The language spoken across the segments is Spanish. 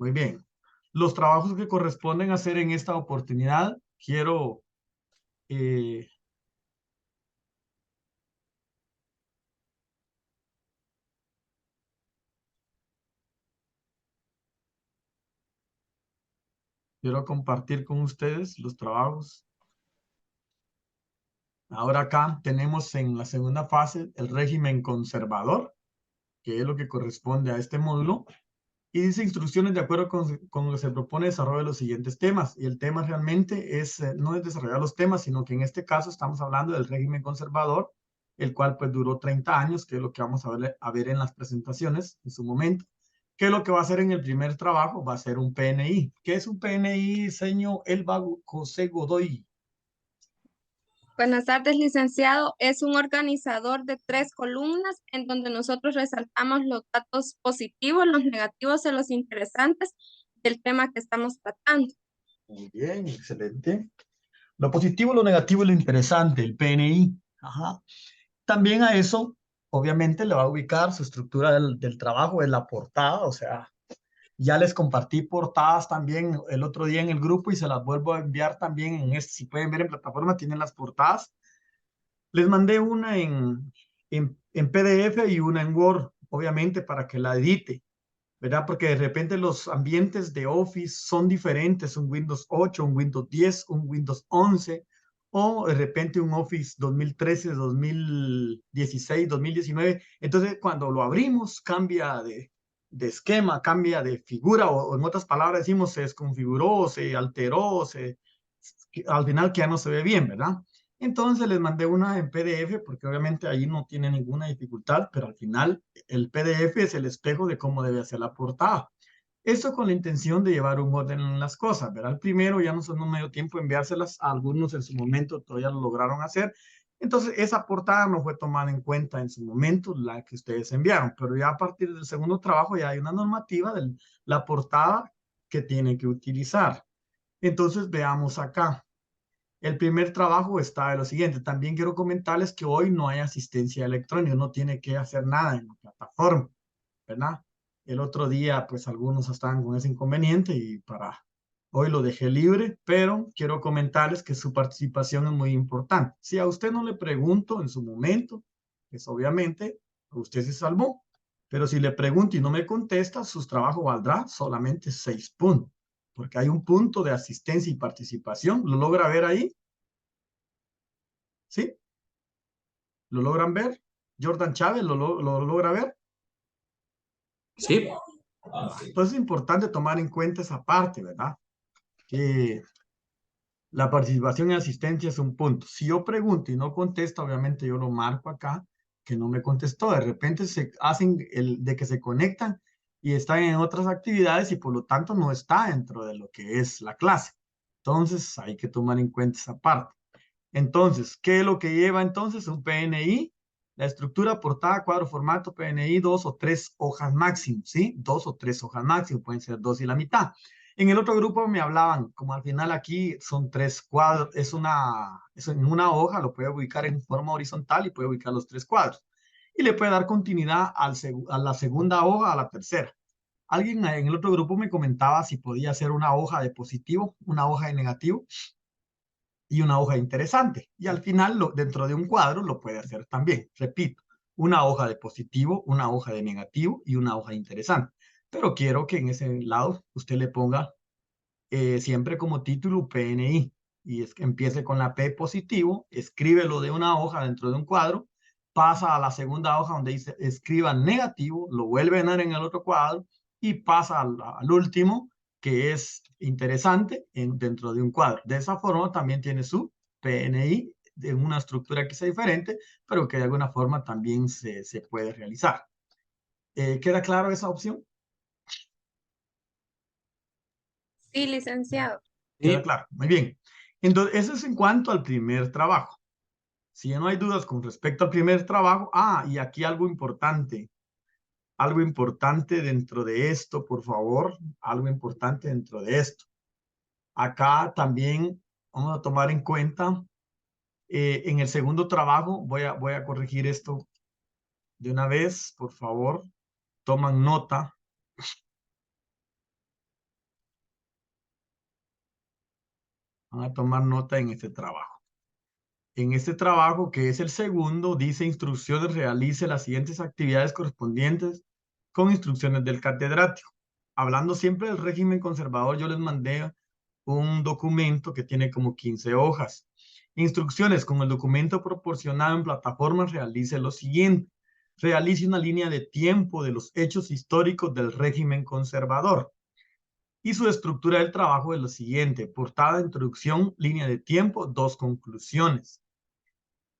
Muy bien. Los trabajos que corresponden hacer en esta oportunidad, eh, quiero compartir con ustedes los trabajos. Ahora acá tenemos en la segunda fase el régimen conservador, que es lo que corresponde a este módulo. Y dice instrucciones de acuerdo con lo que se propone desarrollo de los siguientes temas. Y el tema realmente es, no es desarrollar los temas, sino que en este caso estamos hablando del régimen conservador, el cual pues duró 30 años, que es lo que vamos a ver en las presentaciones en su momento. ¿Qué es lo que va a hacer en el primer trabajo? Va a ser un PNI. ¿Qué es un PNI, señor Elba José Godoy? Buenas tardes, licenciado. Es un organizador de 3 columnas en donde nosotros resaltamos los datos positivos, los negativos y los interesantes del tema que estamos tratando. Muy bien, excelente. Lo positivo, lo negativo y lo interesante, el PNI. Ajá. También a eso, obviamente, le va a ubicar su estructura del trabajo, en la portada, o sea, ya les compartí portadas también el otro día en el grupo y se las vuelvo a enviar también en este, si pueden ver en plataforma, tienen las portadas. Les mandé una en PDF y una en Word, obviamente, para que la edite, ¿verdad? Porque de repente los ambientes de Office son diferentes, un Windows 8, un Windows 10, un Windows 11, o de repente un Office 2013, 2016, 2019. Entonces, cuando lo abrimos, cambia de esquema, cambia de figura, o en otras palabras decimos, se desconfiguró, se alteró, al final que ya no se ve bien, ¿verdad? Entonces les mandé una en PDF porque obviamente ahí no tiene ninguna dificultad, pero al final el PDF es el espejo de cómo debe ser la portada. Esto con la intención de llevar un orden en las cosas, ¿verdad? El primero ya no me dio tiempo de enviárselas, a algunos en su momento todavía lo lograron hacer. Entonces esa portada no fue tomada en cuenta en su momento, la que ustedes enviaron, pero ya a partir del segundo trabajo ya hay una normativa de la portada que tienen que utilizar. Entonces veamos acá. El primer trabajo está de lo siguiente. También quiero comentarles que hoy no hay asistencia electrónica, no tiene que hacer nada en la plataforma, ¿verdad? El otro día, pues algunos estaban con ese inconveniente y para hoy lo dejé libre, pero quiero comentarles que su participación es muy importante. Si a usted no le pregunto en su momento, pues obviamente usted se salvó, pero si le pregunto y no me contesta, su trabajo valdrá solamente 6 puntos, porque hay un punto de asistencia y participación. ¿Lo logra ver ahí? ¿Sí? ¿Lo logran ver? Jordan Chávez, ¿lo logra ver? Sí, Entonces es importante tomar en cuenta esa parte, ¿verdad? Que la participación y asistencia es un punto. Si yo pregunto y no contesta, obviamente yo lo marco acá, que no me contestó. De repente se hacen el de que se conectan y están en otras actividades y por lo tanto no está dentro de lo que es la clase. Entonces hay que tomar en cuenta esa parte. Entonces, ¿qué es lo que lleva entonces un PNI? La estructura, portada, cuadro, formato, PNI, 2 o 3 hojas máximo, ¿sí? 2 o 3 hojas máximo, pueden ser 2 y la mitad. En el otro grupo me hablaban, como al final aquí son 3 cuadros, es en una hoja, lo puede ubicar en forma horizontal y puede ubicar los 3 cuadros. Y le puede dar continuidad a la segunda hoja, a la tercera. Alguien en el otro grupo me comentaba si podía hacer una hoja de positivo, una hoja de negativo y una hoja interesante. Y al final, dentro de un cuadro, lo puede hacer también. Repito, una hoja de positivo, una hoja de negativo y una hoja interesante. Pero quiero que en ese lado usted le ponga siempre como título PNI y es que empiece con la P positivo, escríbelo de una hoja dentro de un cuadro, pasa a la segunda hoja donde dice escriba negativo, lo vuelve a llenar en el otro cuadro y pasa al último que es interesante dentro de un cuadro. De esa forma también tiene su PNI de una estructura que sea diferente, pero que de alguna forma también se puede realizar. ¿Queda claro esa opción? Sí, licenciado. ¿Queda sí. claro? Muy bien. Entonces, eso es en cuanto al primer trabajo. Si ya no hay dudas con respecto al primer trabajo, y aquí algo importante dentro de esto, por favor, algo importante dentro de esto. Acá también vamos a tomar en cuenta, en el segundo trabajo, voy a corregir esto de una vez, por favor, toman nota. Van a tomar nota en este trabajo. En este trabajo, que es el segundo, dice instrucciones, realice las siguientes actividades correspondientes con instrucciones del catedrático. Hablando siempre del régimen conservador, yo les mandé un documento que tiene como 15 hojas. Instrucciones: con el documento proporcionado en plataforma, realice lo siguiente. Realice una línea de tiempo de los hechos históricos del régimen conservador. Y su estructura del trabajo es lo siguiente: portada, introducción, línea de tiempo, 2 conclusiones.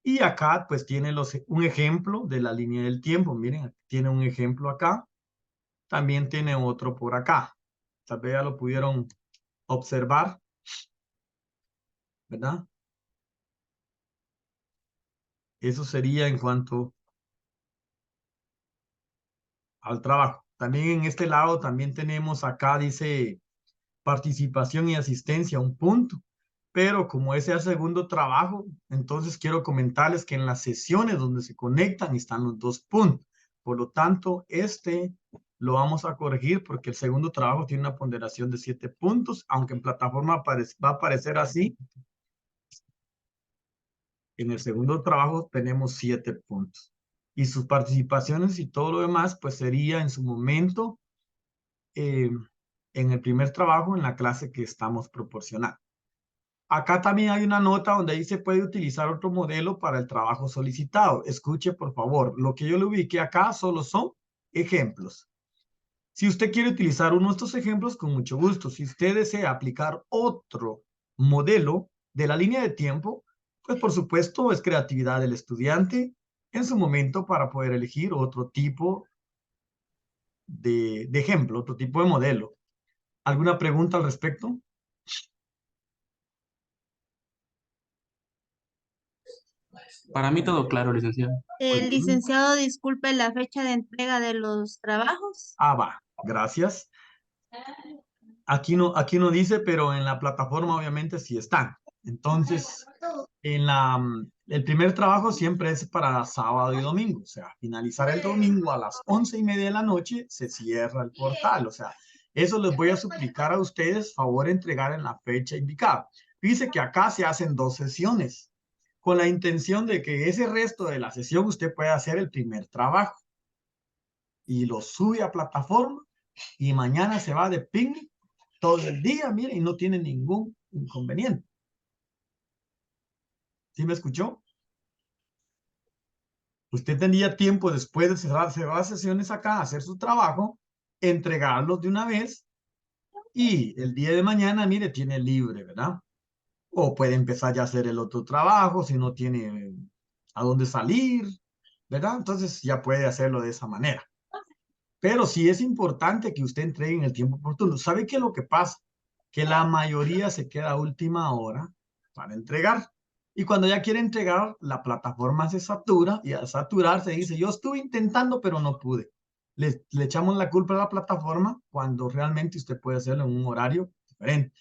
Y acá pues tiene un ejemplo de la línea del tiempo. Miren, tiene un ejemplo acá. También tiene otro por acá. Tal vez ya lo pudieron observar, ¿verdad? Eso sería en cuanto al trabajo. También en este lado también tenemos acá, dice participación y asistencia, un punto. Pero como ese es el segundo trabajo, entonces quiero comentarles que en las sesiones donde se conectan están los 2 puntos. Por lo tanto, este lo vamos a corregir porque el segundo trabajo tiene una ponderación de 7 puntos, aunque en plataforma va a aparecer así. En el segundo trabajo tenemos 7 puntos. Y sus participaciones y todo lo demás, pues sería en su momento en el primer trabajo en la clase que estamos proporcionando. Acá también hay una nota donde dice puede utilizar otro modelo para el trabajo solicitado. Escuche, por favor, lo que yo le ubiqué acá solo son ejemplos. Si usted quiere utilizar uno de estos ejemplos, con mucho gusto. Si usted desea aplicar otro modelo de la línea de tiempo, pues por supuesto es creatividad del estudiante en su momento para poder elegir otro tipo de ejemplo, otro tipo de modelo. ¿Alguna pregunta al respecto? Para mí todo claro, licenciado. Muy El bien. licenciado, disculpe la fecha de entrega de los trabajos. Ah, va. Gracias. Aquí no dice, pero en la plataforma obviamente sí están. Entonces, el primer trabajo siempre es para sábado y domingo. O sea, finalizar el domingo a las 11:30 de la noche se cierra el portal. O sea, eso les voy a suplicar a ustedes, favor entregar en la fecha indicada. Dice que acá se hacen 2 sesiones, con la intención de que ese resto de la sesión usted pueda hacer el primer trabajo y lo sube a plataforma y mañana se va de picnic todo el día, mire, y no tiene ningún inconveniente. ¿Sí me escuchó? Usted tendría tiempo después de cerrar las sesiones acá, hacer su trabajo, entregarlos de una vez y el día de mañana, mire, tiene libre, ¿verdad? O puede empezar ya a hacer el otro trabajo si no tiene a dónde salir, ¿verdad? Entonces ya puede hacerlo de esa manera. Pero sí es importante que usted entregue en el tiempo oportuno. ¿Sabe qué es lo que pasa? Que la mayoría se queda a última hora para entregar. Y cuando ya quiere entregar, la plataforma se satura y al saturarse dice, yo estuve intentando, pero no pude. Le echamos la culpa a la plataforma cuando realmente usted puede hacerlo en un horario diferente.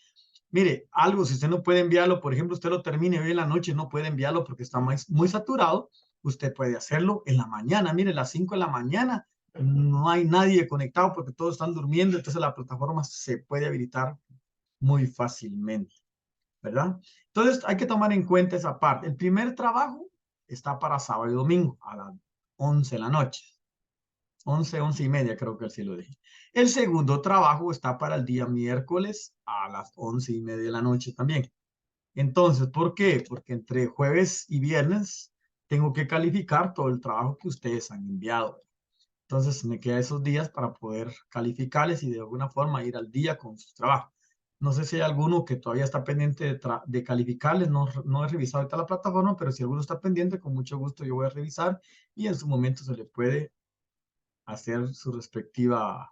Mire, algo, si usted no puede enviarlo, por ejemplo, usted lo termine hoy en la noche, no puede enviarlo porque está muy saturado, usted puede hacerlo en la mañana. Mire, las 5 de la mañana no hay nadie conectado porque todos están durmiendo, entonces la plataforma se puede habilitar muy fácilmente, ¿verdad? Entonces hay que tomar en cuenta esa parte. El primer trabajo está para sábado y domingo a las 11 de la noche. 11:30 creo que así lo dije. El segundo trabajo está para el día miércoles a las 11:30 de la noche también. Entonces, ¿por qué? Porque entre jueves y viernes tengo que calificar todo el trabajo que ustedes han enviado. Entonces, me quedan esos días para poder calificarles y de alguna forma ir al día con sus trabajos. No sé si hay alguno que todavía está pendiente de calificarles. No he revisado ahorita la plataforma, pero si alguno está pendiente, con mucho gusto yo voy a revisar y en su momento se le puede hacer su respectiva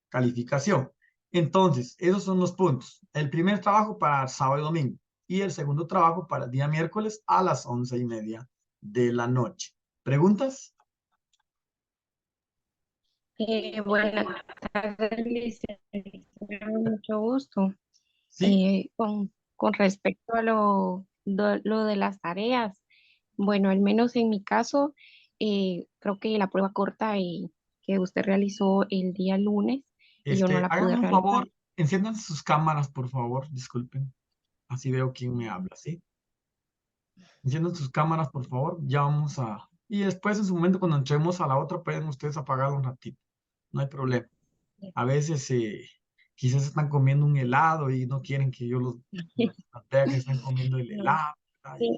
calificación. Entonces, esos son los puntos. El primer trabajo para sábado y domingo y el segundo trabajo para el día miércoles a las 11:30 de la noche. ¿Preguntas? Buenas tardes, licenciado, mucho gusto. Sí. Con respecto a lo de las tareas, bueno, al menos en mi caso, creo que la prueba corta que usted realizó el día lunes y yo no la pude Háganme un realizar. favor, enciendan sus cámaras, por favor, disculpen. Así veo quién me habla, ¿sí? Enciendan sus cámaras, por favor. Ya vamos a... Y después, en su momento, cuando entremos a la otra, pueden ustedes apagarlo un ratito. No hay problema. A veces, quizás están comiendo un helado y no quieren que yo los vea que están comiendo el No, helado. ¿Verdad? sí,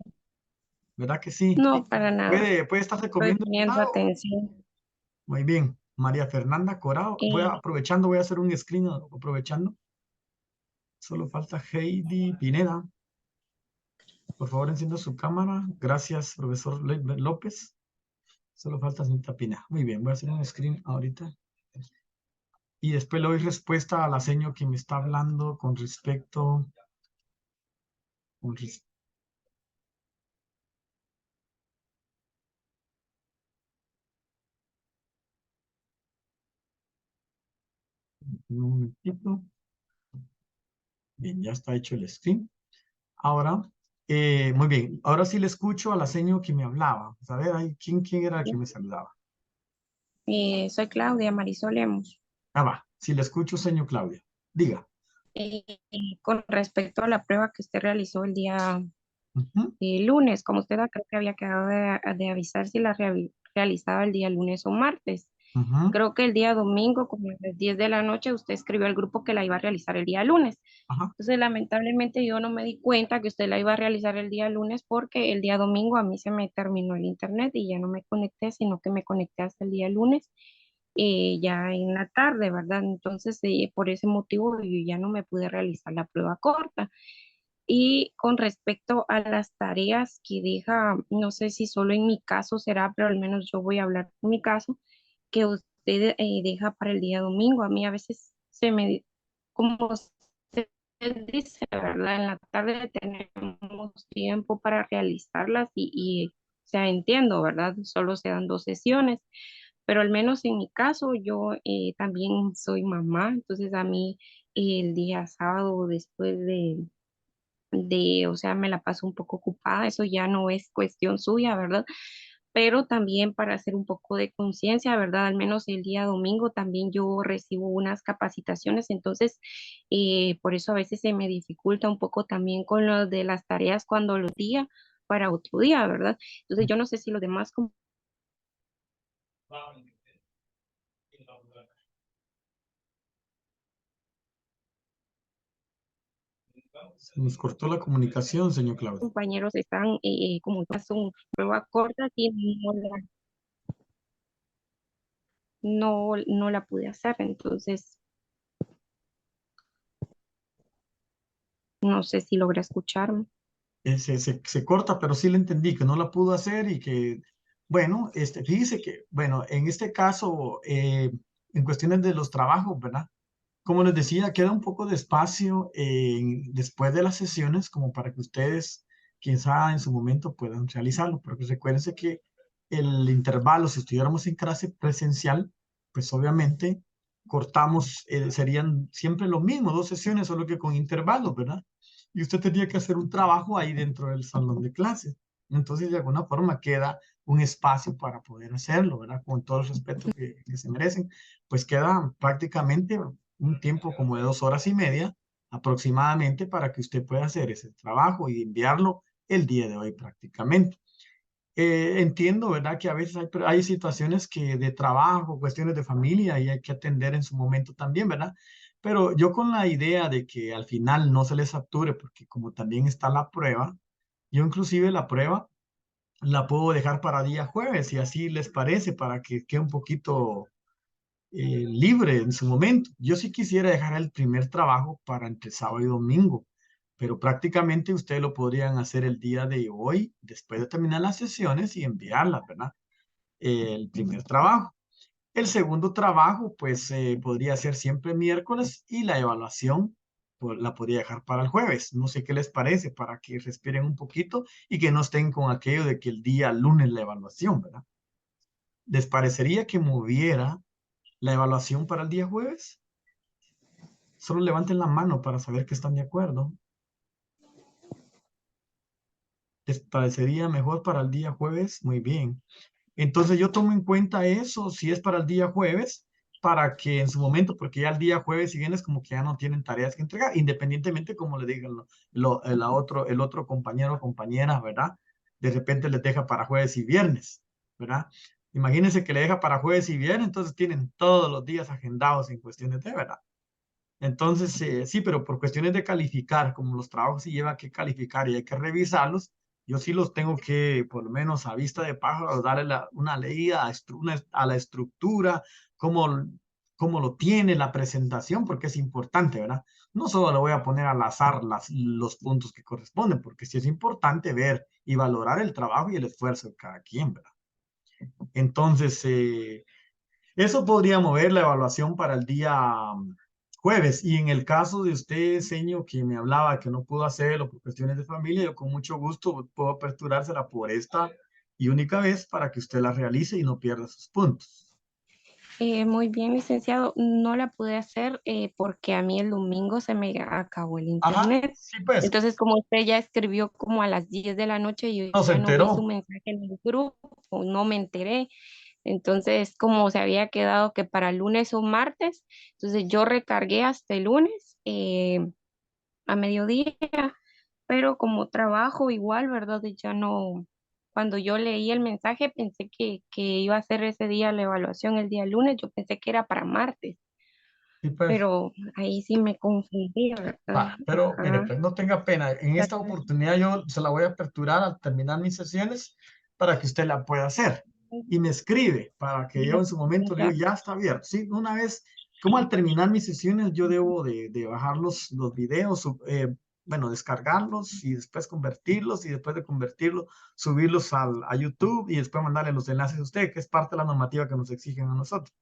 ¿Verdad que sí? no, para nada. Puede estarse Estoy comiendo el poniendo helado. atención. Muy bien. María Fernanda Corao. Aprovechando, voy a hacer un screen, aprovechando. Solo falta Heidi Pineda. Por favor, encienda su cámara. Gracias, profesor López. Solo falta señorita Pina. Muy bien, voy a hacer un screen ahorita. Y después le doy respuesta a la seño que me está hablando con respecto... Con un momentito. Bien, ya está hecho el screen. Ahora, muy bien. Ahora sí le escucho a la seño que me hablaba. Pues, a ver, ahí, ¿quién era el que me saludaba? Soy Claudia Marisol Lemos. Ah, va. Sí le escucho, señor Claudia. Diga. Con respecto a la prueba que usted realizó el día Ujú, lunes, como usted creo que había quedado de avisar si la realizaba el día lunes o martes. ujú, Creo que el día domingo, como a las 10 de la noche, usted escribió al grupo que la iba a realizar el día lunes. ajá. Entonces, lamentablemente yo no me di cuenta que usted la iba a realizar el día lunes porque el día domingo a mí se me terminó el internet y ya no me conecté, sino que me conecté hasta el día lunes, ya en la tarde, ¿verdad? Entonces, por ese motivo yo ya no me pude realizar la prueba corta. Y con respecto a las tareas que deja, no sé si solo en mi caso será, pero al menos yo voy a hablar en mi caso, que usted deja para el día domingo. A mí a veces se me, como usted dice, ¿verdad? En la tarde tenemos tiempo para realizarlas o sea, entiendo, ¿verdad? Solo se dan 2 sesiones, pero al menos en mi caso yo también soy mamá, entonces a mí el día sábado después o sea, me la paso un poco ocupada, eso ya no es cuestión suya, ¿verdad? Pero también para hacer un poco de conciencia, ¿verdad? Al menos el día domingo también yo recibo unas capacitaciones, entonces por eso a veces se me dificulta un poco también con lo de las tareas cuando los días para otro día, ¿verdad? Entonces yo no sé si los demás Se nos cortó la comunicación, señor Claudia. compañeros están como son prueba corta y no la pude hacer, entonces no sé si logra escucharme. Se corta, pero sí le entendí que no la pudo hacer y que, bueno, fíjese que, bueno, en este caso, en cuestiones de los trabajos, ¿verdad? Como les decía, queda un poco de espacio después de las sesiones como para que ustedes, quien sabe, en su momento puedan realizarlo. Pero pues recuérdense que el intervalo, si estuviéramos en clase presencial, pues obviamente cortamos, serían siempre lo mismo, 2 sesiones, solo que con intervalos, ¿verdad? Y usted tendría que hacer un trabajo ahí dentro del salón de clases. Entonces, de alguna forma queda un espacio para poder hacerlo, ¿verdad? Con todo el respeto que se merecen, pues queda prácticamente un tiempo como de 2 horas y media aproximadamente para que usted pueda hacer ese trabajo y enviarlo el día de hoy prácticamente. Entiendo, ¿verdad? Que a veces hay situaciones que de trabajo, cuestiones de familia y hay que atender en su momento también, ¿verdad? Pero yo con la idea de que al final no se les sature, porque como también está la prueba, yo inclusive la prueba la puedo dejar para día jueves, si así les parece, para que quede un poquito libre en su momento. Yo sí quisiera dejar el primer trabajo para entre sábado y domingo, pero prácticamente ustedes lo podrían hacer el día de hoy, después de terminar las sesiones y enviarlas, ¿verdad? El primer trabajo. El segundo trabajo, pues podría ser siempre miércoles y la evaluación pues, la podría dejar para el jueves. No sé qué les parece, para que respiren un poquito y que no estén con aquello de que el día lunes la evaluación, ¿verdad? ¿Les parecería que moviera la evaluación para el día jueves? Solo levanten la mano para saber que están de acuerdo. ¿Les parecería mejor para el día jueves? Muy bien. Entonces yo tomo en cuenta eso, si es para el día jueves, para que en su momento, porque ya el día jueves y viernes como que ya no tienen tareas que entregar, independientemente como le digan el otro compañero o compañera, ¿verdad? De repente les deja para jueves y viernes, ¿verdad? Imagínense que le deja para jueves y viernes, entonces tienen todos los días agendados en cuestiones de, ¿verdad? Entonces, sí, pero por cuestiones de calificar, como los trabajos se lleva que calificar y hay que revisarlos, yo sí los tengo que, por lo menos a vista de pájaro, darle una leída a la estructura, cómo, cómo lo tiene la presentación, porque es importante, ¿verdad? No solo le voy a poner al azar los puntos que corresponden, porque sí es importante ver y valorar el trabajo y el esfuerzo de cada quien, ¿verdad? Entonces, eso podría mover la evaluación para el día jueves. Y en el caso de usted, señor, que me hablaba que no pudo hacerlo por cuestiones de familia, yo con mucho gusto puedo aperturársela por esta y única vez para que usted la realice y no pierda sus puntos. Muy bien, licenciado. No la pude hacer porque a mí el domingo se me acabó el Ajá, internet. sí, pues, Entonces, como usted ya escribió como a las 10 de la noche, yo no se ya no vi su enteró. mensaje en el grupo, no me enteré. Entonces, como se había quedado que para lunes o martes, entonces yo recargué hasta el lunes a mediodía, pero como trabajo igual, ¿verdad? Ya no, cuando yo leí el mensaje pensé que iba a ser ese día la evaluación el día lunes, yo pensé que era para martes, Sí, pues. pero ahí sí me confundí, ¿verdad? Va, pero mire, Ajá. pues no tenga pena. En esta oportunidad yo se la voy a aperturar al terminar mis sesiones para que usted la pueda hacer. Y me escribe para que yo en su momento le digo, ya está abierto. Sí, una vez, como al terminar mis sesiones, yo debo de bajar los videos, bueno, descargarlos y después convertirlos y después de convertirlos, subirlos a YouTube y después mandarle los enlaces a usted, que es parte de la normativa que nos exigen a nosotros.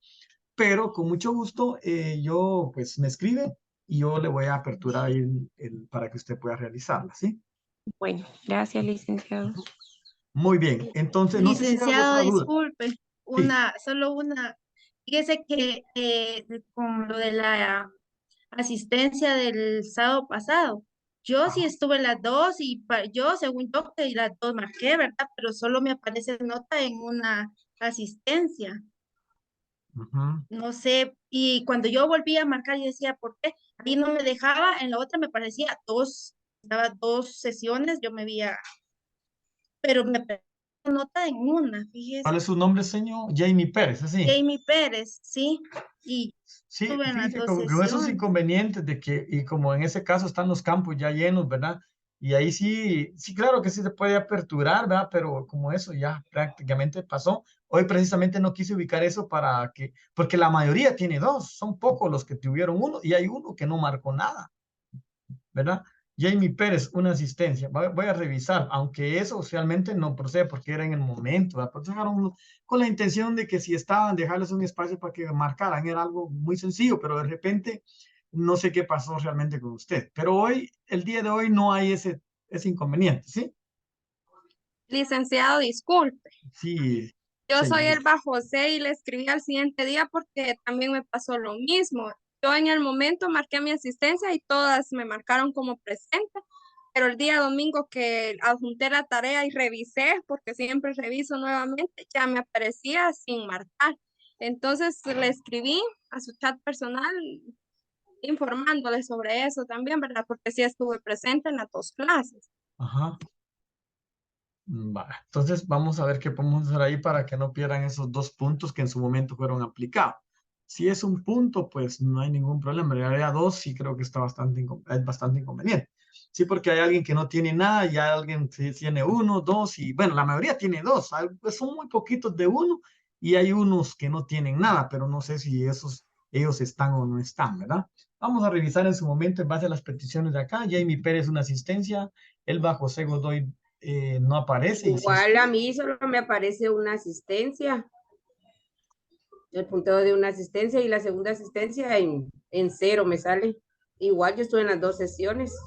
Pero con mucho gusto, yo pues me escribe y yo le voy a aperturar ahí para que usted pueda realizarla, ¿sí? Bueno, gracias, licenciado. Ujú. Muy bien, entonces no sé si hay alguna Licenciado, otra duda. disculpe, Sí, solo una. Fíjese que con lo de la asistencia del sábado pasado, yo sí ajá, estuve en las dos y yo, según yo, que las dos marqué, ¿verdad? Pero solo me aparece nota en una asistencia. ujú. No sé, y cuando yo volví a marcar, yo decía, ¿por qué? Ahí no me dejaba, en la otra me parecía daba dos sesiones, yo me veía, pero me apareció nota en una, ¿Cuál fíjese. es su nombre, señor? Jamie Pérez, ¿así? Jamie Pérez, sí, y Sí, estuve en las fíjese dos con esos sesiones. inconvenientes de que, y como en ese caso están los campos ya llenos, ¿verdad? Y ahí sí, sí, claro que sí se puede aperturar, ¿verdad? Pero como eso ya prácticamente pasó, hoy precisamente no quise ubicar eso para que, porque la mayoría tiene dos, son pocos los que tuvieron uno y hay uno que no marcó nada, ¿verdad? Jamie Pérez, una asistencia. Voy a revisar, aunque eso realmente no procede porque era en el momento, ¿verdad? Pero dejaron con la intención de que si estaban, dejarles un espacio para que marcaran, era algo muy sencillo, pero de repente no sé qué pasó realmente con usted. Pero hoy, el día de hoy, no hay ese inconveniente, ¿sí? Licenciado, disculpe. Sí, Yo soy señorita. Elba José y le escribí al siguiente día porque también me pasó lo mismo. Yo en el momento marqué mi asistencia y todas me marcaron como presente, pero el día domingo que adjunté la tarea y revisé, porque siempre reviso nuevamente, ya me aparecía sin marcar. Entonces le escribí a su chat personal informándole sobre eso también, ¿verdad? Porque sí estuve presente en las dos clases. Ajá. Entonces vamos a ver qué podemos hacer ahí para que no pierdan esos 2 puntos que en su momento fueron aplicados. Si es un punto, pues no hay ningún problema. En realidad dos sí creo que está es bastante inconveniente. Sí, porque hay alguien que no tiene nada y hay alguien que tiene uno, dos y bueno, la mayoría tiene dos. Pues, son muy poquitos de uno y hay unos que no tienen nada, pero no sé si ellos están o no están, ¿verdad? Vamos a revisar en su momento en base a las peticiones de acá. Jamie Pérez, una asistencia. Elba José Godoy no aparece. Igual a mí solo me aparece una asistencia, el punteo de una asistencia y la segunda asistencia en cero me sale. Igual yo estuve en las dos sesiones.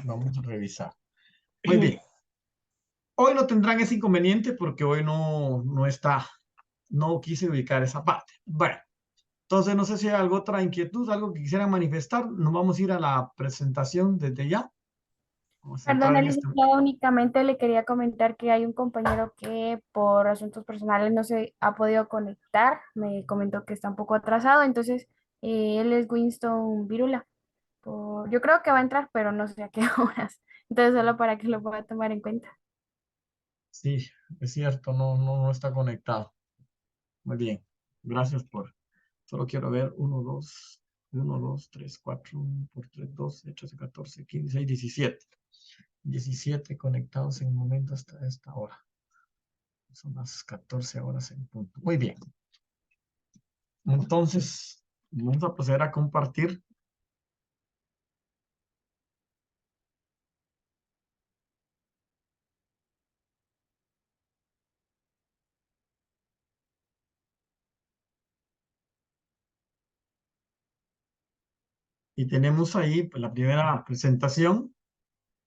Vamos a revisar. Muy bien. Hoy no tendrán ese inconveniente porque hoy no está, no quise ubicar esa parte. Bueno, entonces no sé si hay alguna otra inquietud, algo que quisieran manifestar. Nos vamos a ir a la presentación desde ya. Vamos a entrar Perdón, en este... licenciado, únicamente le quería comentar que hay un compañero que por asuntos personales no se ha podido conectar. Me comentó que está un poco atrasado, entonces él es Winston Virula. Yo creo que va a entrar, pero no sé a qué horas. Entonces, solo para que lo pueda tomar en cuenta. Sí, es cierto, no está conectado. Muy bien, gracias por... Solo quiero ver 1, 2, 3, 4, 1 por 3, 12, 13, 14, 15, 16, 17. 17 conectados en un momento hasta esta hora. Son las 14 horas en punto. Muy bien. Entonces, vamos a proceder a compartir. Y tenemos ahí pues, la primera presentación,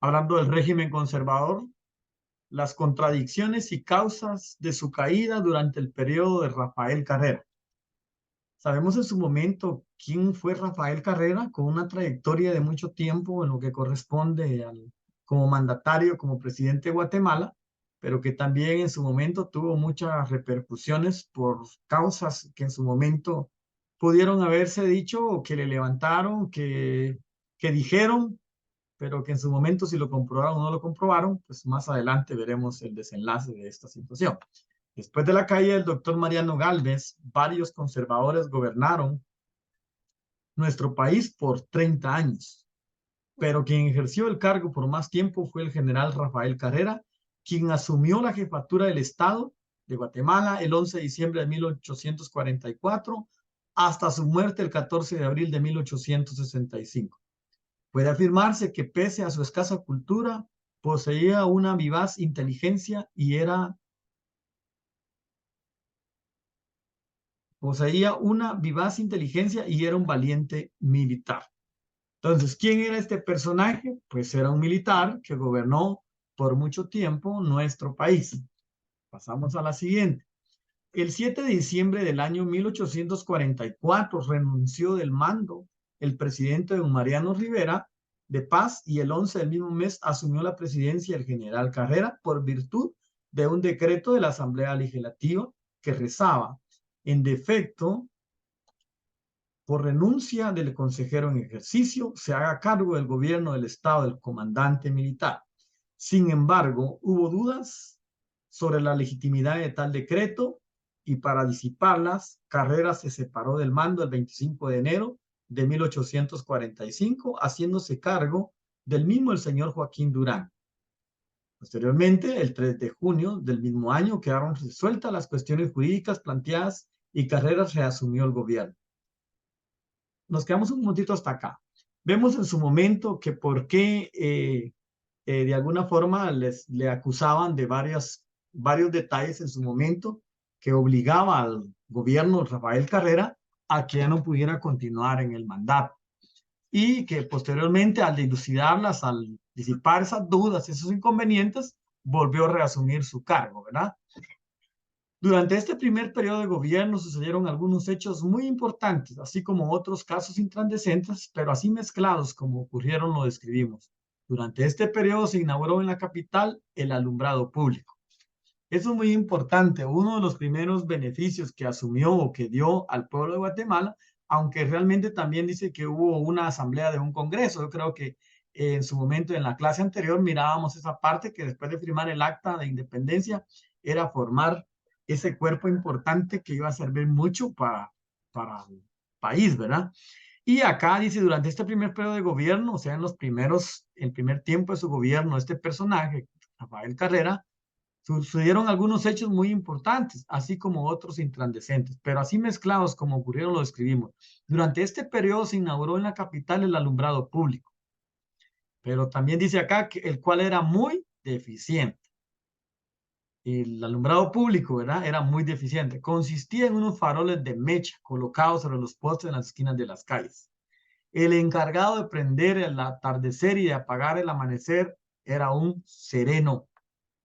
hablando del régimen conservador, las contradicciones y causas de su caída durante el periodo de Rafael Carrera. Sabemos en su momento quién fue Rafael Carrera, con una trayectoria de mucho tiempo en lo que corresponde como mandatario, como presidente de Guatemala, pero que también en su momento tuvo muchas repercusiones por causas que en su momento pudieron haberse dicho o que le levantaron, que dijeron, pero que en su momento si lo comprobaron o no lo comprobaron, pues más adelante veremos el desenlace de esta situación. Después de la caída del doctor Mariano Gálvez, varios conservadores gobernaron nuestro país por 30 años, pero quien ejerció el cargo por más tiempo fue el general Rafael Carrera, quien asumió la jefatura del Estado de Guatemala el 11 de diciembre de 1844 hasta su muerte el 14 de abril de 1865. Puede afirmarse que pese a su escasa cultura, poseía una vivaz inteligencia y era un valiente militar. Entonces, ¿quién era este personaje? Pues era un militar que gobernó por mucho tiempo nuestro país. Pasamos a la siguiente. El 7 de diciembre del año 1844 renunció del mando el presidente don Mariano Rivera de Paz y el 11 del mismo mes asumió la presidencia el general Carrera por virtud de un decreto de la Asamblea Legislativa que rezaba: en defecto, por renuncia del consejero en ejercicio, se haga cargo del gobierno del Estado del comandante militar. Sin embargo, hubo dudas sobre la legitimidad de tal decreto y para disiparlas, Carrera se separó del mando el 25 de enero de 1845, haciéndose cargo del mismo el señor Joaquín Durán. Posteriormente, el 3 de junio del mismo año, quedaron resueltas las cuestiones jurídicas planteadas y Carrera reasumió el gobierno. Nos quedamos un momentito hasta acá. Vemos en su momento que por qué de alguna forma le acusaban de varios detalles en su momento que obligaba al gobierno de Rafael Carrera a que ya no pudiera continuar en el mandato. Y que posteriormente, al dilucidarlas, al disipar esas dudas, esos inconvenientes, volvió a reasumir su cargo, ¿verdad? Durante este primer periodo de gobierno sucedieron algunos hechos muy importantes, así como otros casos incandescentes, pero así mezclados como ocurrieron lo describimos. Durante este periodo se inauguró en la capital el alumbrado público. Eso es muy importante, uno de los primeros beneficios que asumió o que dio al pueblo de Guatemala, aunque realmente también dice que hubo una asamblea de un congreso. Yo creo que en su momento, en la clase anterior, mirábamos esa parte que después de firmar el acta de independencia era formar ese cuerpo importante que iba a servir mucho para el país, ¿verdad? Y acá dice, durante este primer periodo de gobierno, o sea, el primer tiempo de su gobierno, este personaje, Rafael Carrera, sucedieron algunos hechos muy importantes, así como otros incandescentes, pero así mezclados como ocurrieron lo describimos. Durante este periodo se inauguró en la capital el alumbrado público, pero también dice acá que el cual era muy deficiente. El alumbrado público, ¿verdad? Era muy deficiente. Consistía en unos faroles de mecha colocados sobre los postes en las esquinas de las calles. El encargado de prender el atardecer y de apagar el amanecer era un sereno,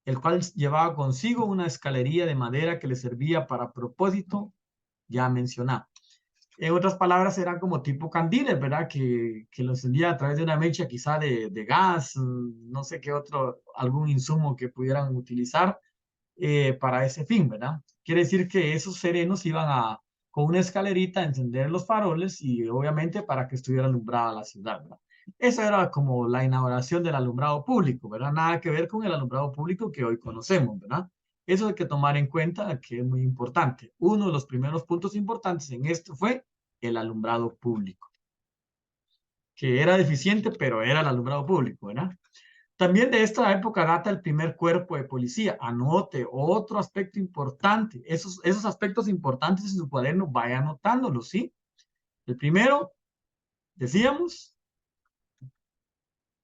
el cual llevaba consigo una escalería de madera que le servía para propósito ya mencionado. En otras palabras, eran como tipo candiles, ¿verdad? Que lo encendía a través de una mecha quizá de gas, no sé qué otro, algún insumo que pudieran utilizar para ese fin, ¿verdad? Quiere decir que esos serenos iban con una escalerita a encender los faroles y obviamente para que estuviera alumbrada la ciudad, ¿verdad? Esa era como la inauguración del alumbrado público, ¿verdad? Nada que ver con el alumbrado público que hoy conocemos, ¿verdad? Eso hay que tomar en cuenta que es muy importante. Uno de los primeros puntos importantes en esto fue el alumbrado público, que era deficiente, pero era el alumbrado público, ¿verdad? También de esta época data el primer cuerpo de policía. Anote otro aspecto importante. Esos aspectos importantes en su cuaderno, vaya anotándolos, ¿sí? El primero, decíamos,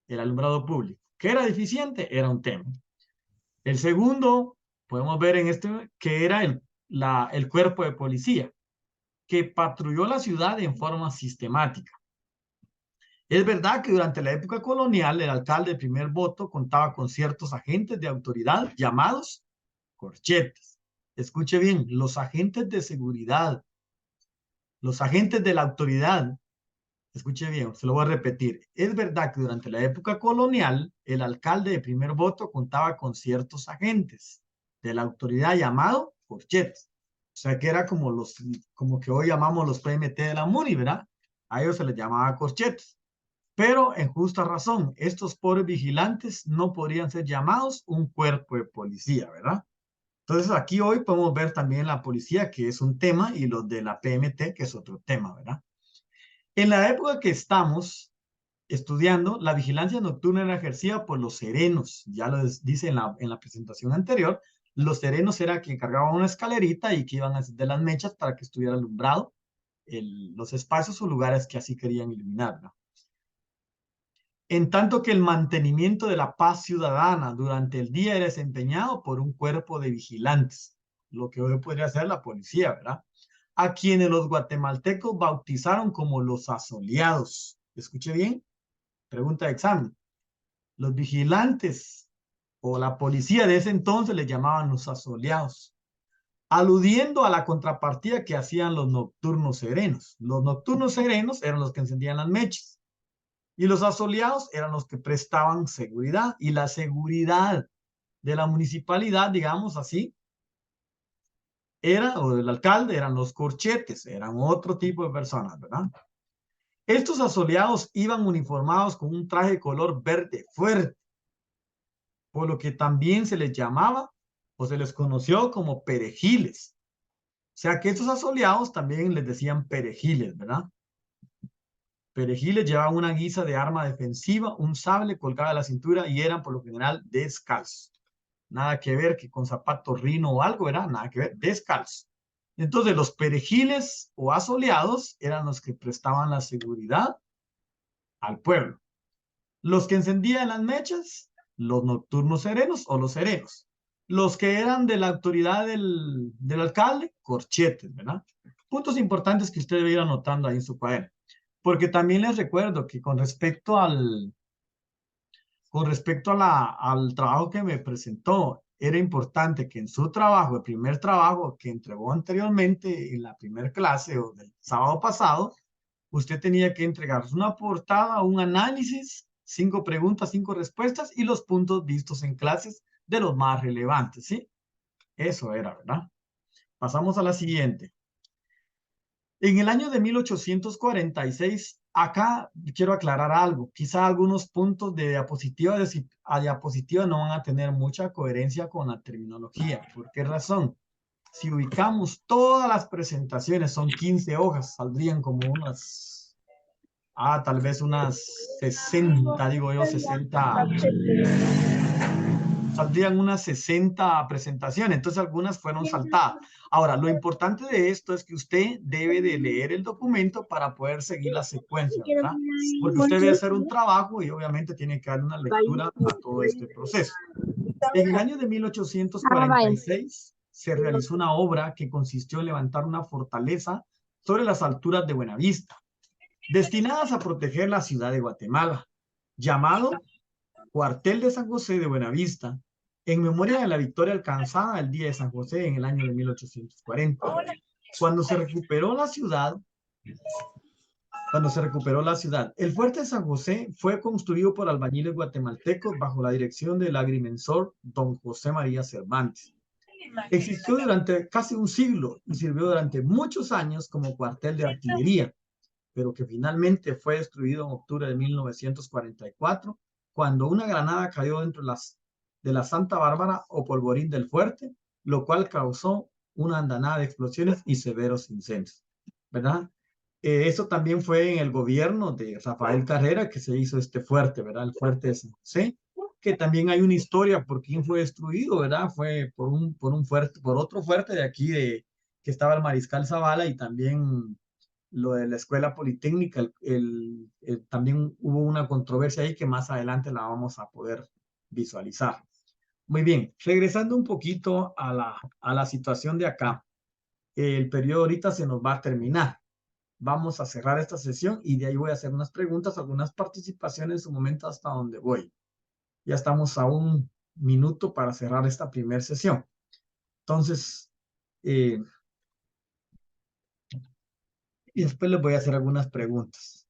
el alumbrado público. ¿Que era deficiente? Era un tema. El segundo, podemos ver en este, que era el cuerpo de policía, que patrulló la ciudad en forma sistemática. Es verdad que durante la época colonial, el alcalde de primer voto contaba con ciertos agentes de autoridad llamados corchetes. Escuche bien, los agentes de seguridad, los agentes de la autoridad. Escuche bien, se lo voy a repetir. Es verdad que durante la época colonial, el alcalde de primer voto contaba con ciertos agentes de la autoridad llamado corchetes. O sea que era como que hoy llamamos los PMT de la MUNI, ¿verdad? A ellos se les llamaba corchetes. Pero en justa razón, estos pobres vigilantes no podrían ser llamados un cuerpo de policía, ¿verdad? Entonces aquí hoy podemos ver también la policía, que es un tema, y los de la PMT, que es otro tema, ¿verdad? En la época que estamos estudiando, la vigilancia nocturna era ejercida por los serenos. Ya lo dice en la presentación anterior, los serenos eran quien cargaban una escalerita y que iban a encender las mechas para que estuviera alumbrado los espacios o lugares que así querían iluminar, ¿no? En tanto que el mantenimiento de la paz ciudadana durante el día era desempeñado por un cuerpo de vigilantes, lo que hoy podría ser la policía, ¿verdad? A quienes los guatemaltecos bautizaron como los asoleados. Escuche bien, pregunta de examen. Los vigilantes o la policía de ese entonces les llamaban los asoleados, aludiendo a la contrapartida que hacían los nocturnos serenos. Los nocturnos serenos eran los que encendían las mechas. Y los asoleados eran los que prestaban seguridad. Y la seguridad de la municipalidad, digamos así, o del alcalde, eran los corchetes, eran otro tipo de personas, ¿verdad? Estos asoleados iban uniformados con un traje de color verde fuerte, por lo que también se les llamaba o se les conoció como perejiles. O sea que estos asoleados también les decían perejiles, ¿verdad? Perejiles llevaban una guisa de arma defensiva, un sable colgado a la cintura y eran por lo general descalzos. Nada que ver que con zapatos rino o algo, ¿verdad? Nada que ver, descalzos. Entonces los perejiles o asoleados eran los que prestaban la seguridad al pueblo. Los que encendían las mechas, los nocturnos serenos o los serenos. Los que eran de la autoridad del alcalde, corchetes, ¿verdad? Puntos importantes que usted debe ir anotando ahí en su cuaderno. Porque también les recuerdo que con respecto al trabajo que me presentó, era importante que en su trabajo, el primer trabajo que entregó anteriormente en la primera clase o del sábado pasado, usted tenía que entregarnos una portada, un análisis, 5 preguntas, 5 respuestas y los puntos vistos en clases de los más relevantes, ¿sí? Eso era, ¿verdad? Pasamos a la siguiente. En el año de 1846, acá quiero aclarar algo. Quizá algunos puntos de diapositiva a diapositiva no van a tener mucha coherencia con la terminología. ¿Por qué razón? Si ubicamos todas las presentaciones, son 15 hojas, saldrían como unas, tal vez unas 60, digo yo, 60. Saldrían unas 60 presentaciones, entonces algunas fueron saltadas. Ahora, lo importante de esto es que usted debe de leer el documento para poder seguir la secuencia, ¿verdad? Porque usted debe hacer un trabajo y obviamente tiene que darle una lectura a todo este proceso. En el año de 1846 se realizó una obra que consistió en levantar una fortaleza sobre las alturas de Buenavista, destinadas a proteger la ciudad de Guatemala, llamado Cuartel de San José de Buenavista, en memoria de la victoria alcanzada el día de San José en el año de 1840. Cuando se recuperó la ciudad, cuando se recuperó la ciudad. El fuerte de San José fue construido por albañiles guatemaltecos bajo la dirección del agrimensor don José María Cervantes. Existió durante casi un siglo y sirvió durante muchos años como cuartel de artillería, pero que finalmente fue destruido en octubre de 1944, cuando una granada cayó dentro de la Santa Bárbara o polvorín del fuerte, lo cual causó una andanada de explosiones y severos incendios, ¿verdad? Eso también fue en el gobierno de Rafael Carrera que se hizo este fuerte, ¿verdad? El fuerte de San José, que también hay una historia por quién fue destruido, ¿verdad? Fue por un fuerte, por otro fuerte de aquí que estaba el Mariscal Zavala, y también lo de la Escuela Politécnica, también hubo una controversia ahí que más adelante la vamos a poder visualizar. Muy bien, regresando un poquito a la situación de acá, el periodo ahorita se nos va a terminar. Vamos a cerrar esta sesión y de ahí voy a hacer unas preguntas, algunas participaciones en su momento hasta donde voy. Ya estamos a un minuto para cerrar esta primera sesión. Entonces, y después les voy a hacer algunas preguntas.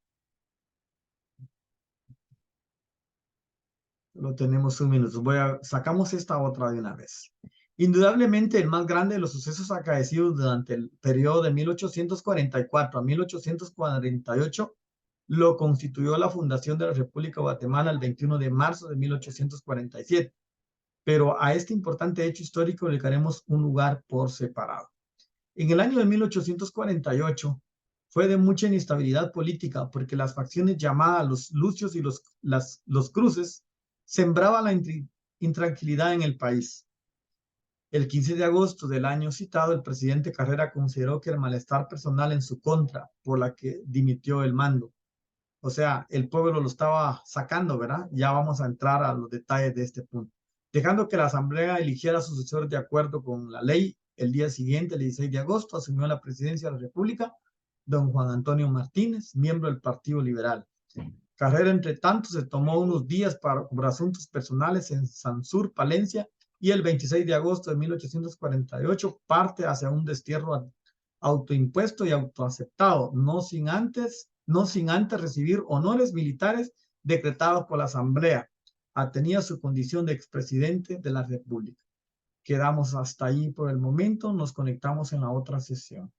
Lo tenemos un minuto. Sacamos esta otra de una vez. Indudablemente el más grande de los sucesos acaecidos durante el periodo de 1844 a 1848 lo constituyó la fundación de la República de Guatemala el 21 de marzo de 1847. Pero a este importante hecho histórico le dedicaremos un lugar por separado. En el año de 1848 fue de mucha inestabilidad política porque las facciones llamadas los Lucios y los Cruces sembraban la intranquilidad en el país. El 15 de agosto del año citado, el presidente Carrera consideró que el malestar personal en su contra, por la que dimitió el mando. O sea, el pueblo lo estaba sacando, ¿verdad? Ya vamos a entrar a los detalles de este punto. Dejando que la Asamblea eligiera sucesor de acuerdo con la ley, el día siguiente, el 16 de agosto, asumió la presidencia de la República don Juan Antonio Martínez, miembro del Partido Liberal. Carrera, entre tanto, se tomó unos días por asuntos personales en Sansur, Palencia, y el 26 de agosto de 1848 parte hacia un destierro autoimpuesto y autoaceptado, no sin antes recibir honores militares decretados por la Asamblea. Tenía su condición de expresidente de la República. Quedamos hasta ahí por el momento, nos conectamos en la otra sesión.